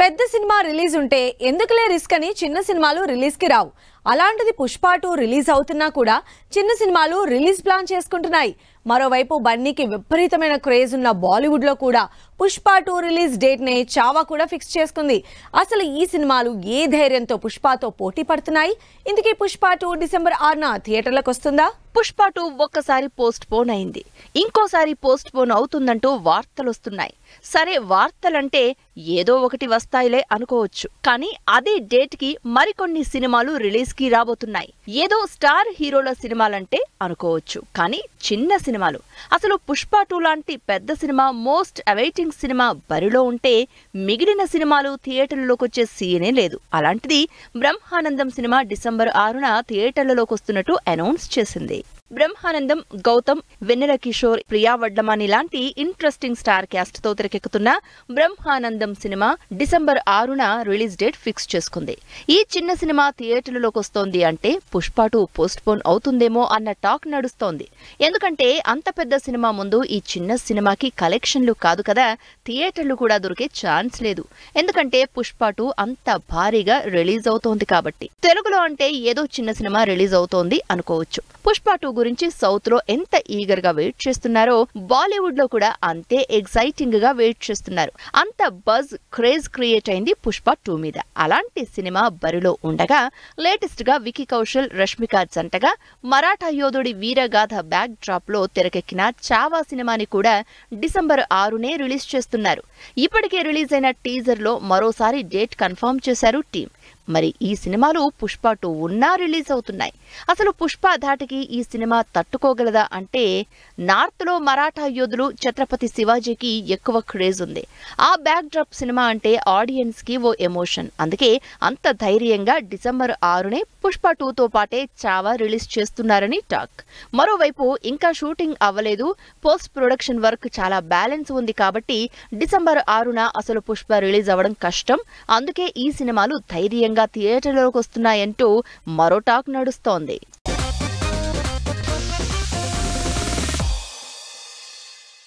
పెద్ద cinema release ఉంటే ఎందుకులే రిస్క్ అని చిన్న సినిమాలు రిలీజ్ కి రావు. అలాంటిది పుష్ప 2 రిలీజ్ అవుతున్నా కూడా చిన్న సినిమాలు రిలీజ్ ప్లాన్ చేసుకుంటున్నాయి. మరోవైపు బన్నీకి విపరీతమైన క్రేజ్ ఉన్న బాలీవుడ్ లో కూడా పుష్ప 2 రిలీజ్ డేట్ నే చావా కూడా ఫిక్స్ చేసుకుంది. అసలు ఈ సినిమాలు ఏ ధైర్యంతో పుష్పతో పోటీ పడుతున్నాయి? ఇందుకే పుష్ప 2 డిసెంబర్ 6న థియేటర్లకు వస్తుందా? పుష్ప 2 ఒక్కసారి పోస్ట్ పోన్ అయింది, ఇంకోసారి పోస్ట్ పోన్ అవుతుందంటూ వార్తలు వస్తున్నాయి. సరే, వార్తలంటే ఏదో ఒకటి వస్తాయిలే అనుకోవచ్చు, కానీ అదే డేట్ కి మరికొన్ని సినిమాలు రిలీజ్ కి రాబోతున్నాయి. ఏదో స్టార్ హీరోల సినిమాలంటే అనుకోవచ్చు, కానీ చిన్న సినిమాలు, అసలు పుష్ప 2 లాంటి పెద్ద సినిమా, మోస్ట్ అవైటింగ్ సినిమా బరిలో ఉంటే మిగిలిన సినిమాలు థియేటర్లలోకి వచ్చే సీనే లేదు. అలాంటిది బ్రహ్మానందం సినిమా డిసెంబర్ 6న థియేటర్లలోకి వస్తున్నట్టు అనౌన్స్ చేసింది. బ్రహ్మానందం, గౌతమ్, వెన్నెల కిషోర్, ప్రియా వడ్లమాని లాంటి ఇంట్రెస్టింగ్ స్టార్ క్యాస్ట్ తో తెరకెక్కుతున్న బ్రహ్మానందం సినిమా డిసెంబర్ 6న రిలీజ్ డేట్ ఫిక్స్ చేసుకుంది. ఈ చిన్న సినిమా థియేటర్లలోకి వస్తోంది అంటే పుష్ప 2 పోస్ట్ పోన్ అవుతుందేమో అన్న టాక్ నడుస్తోంది. ఎందుకంటే అంత పెద్ద సినిమా ముందు ఈ చిన్న సినిమాకి కలెక్షన్లు కాదు కదా, థియేటర్లు కూడా దొరికే ఛాన్స్ లేదు. ఎందుకంటే పుష్ప 2 అంత భారీగా రిలీజ్ అవుతోంది కాబట్టి. తెలుగులో అంటే ఏదో చిన్న సినిమా రిలీజ్ అవుతోంది అనుకోవచ్చు. పుష్ప 2 గురించి సౌత్ లో ఎంత ఈగర్ గా వెయిట్ చేస్తున్నారో బాలీవుడ్ లో కూడా అంతే ఎక్సైటింగ్ గా వెయిట్ చేస్తున్నారు. అంత బజ్, క్రేజ్ క్రియేట్ అయింది పుష్ప 2 మీద. అలాంటి సినిమా బరిలో ఉండగా లేటెస్ట్ గా వికీ కౌశల్, రష్మిక జంటగా మరాఠా యోధుడి వీరగాథ బ్యాక్ డ్రాప్ లో తెరకెక్కిన చావా సినిమాని కూడా డిసెంబర్ 6నే రిలీజ్ చేస్తున్నారు. ఇప్పటికే రిలీజ్ అయిన టీజర్ లో మరోసారి డేట్ కన్ఫర్మ్ చేశారు టీం. మరి ఈ సినిమాలు పుష్ప 2 ఉన్నా రిలీజ్ అవుతున్నాయి. అసలు పుష్ప ధాటికి ఈ సినిమా తట్టుకోగలదా అంటే, నార్త్ లో మరాఠా యోధులు, ఛత్రపతి శివాజీకి ఎక్కువ క్రేజ్ ఉంది. ఆ బ్యాక్ డ్రాప్ సినిమా అంటే ఆడియన్స్ కి ఓ ఎమోషన్. అందుకే అంత ధైర్యంగా డిసెంబర్ 6నే పుష్ప 2తో పాటే చావా రిలీజ్ చేస్తున్నారని టాక్. మరోవైపు ఇంకా షూటింగ్ అవ్వలేదు, పోస్ట్ ప్రొడక్షన్ వర్క్ చాలా బ్యాలెన్స్ ఉంది కాబట్టి డిసెంబర్ 6న అసలు పుష్ప రిలీజ్ అవ్వడం కష్టం. అందుకే ఈ సినిమాలు ధైర్యంగా థియేటర్లోకి వస్తున్నాయంటూ మరో టాక్ నడుస్తోంది.